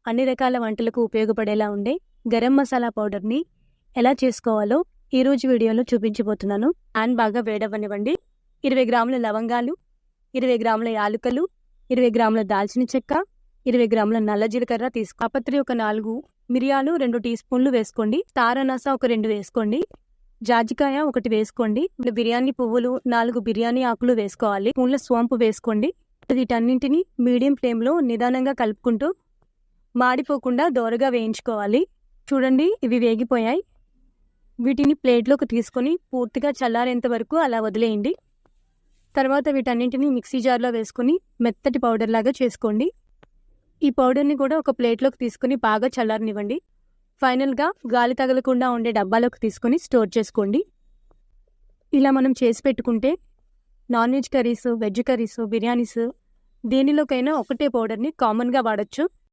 అన్ని రకాల వంటలకు ఉపయోగపడేలా ఉండే గరం మసాలా పౌడర్ని ఎలా చేసుకోవాలో ఈరోజు వీడియోలో చూపించబోతున్నాను. ప్యాన్ బాగా వేడవ్వనివ్వండి. 20 గ్రాముల లవంగాలు, 20 గ్రాముల యాలుకలు, 20 గ్రాముల దాల్చిన చెక్క, 20 గ్రాముల నల్ల జీలకర్ర కాపత్రి ఒక 4, మిరియాలు 2 టీ స్పూన్లు వేసుకోండి. తారనాస ఒక 2 వేసుకోండి. జాజికాయ 1 వేసుకోండి. బిర్యానీ పువ్వులు 4 బిర్యానీ ఆకులు వేసుకోవాలి. స్పూన్ల సోంపు వేసుకోండి. వీటన్నింటినీ మీడియం ఫ్లేమ్లో నిదానంగా కలుపుకుంటూ మాడిపోకుండా దోరగా వేయించుకోవాలి. చూడండి, ఇవి వేగిపోయాయి. వీటిని ప్లేట్లోకి తీసుకొని పూర్తిగా చల్లారేంత వరకు అలా వదిలేయండి. తర్వాత వీటన్నింటినీ మిక్సీ జార్లో వేసుకొని మెత్తటి పౌడర్ లాగా చేసుకోండి. ఈ పౌడర్ని కూడా ఒక ప్లేట్లోకి తీసుకొని బాగా చల్లారనివ్వండి. ఫైనల్గా గాలి తగలకుండా ఉండే డబ్బాలోకి తీసుకొని స్టోర్ చేసుకోండి. ఇలా మనం చేసి పెట్టుకుంటే non veg curries, veg curries, biryanis దేనిలోకైనా ఒకటే పౌడర్ని కామన్గా వాడచ్చు.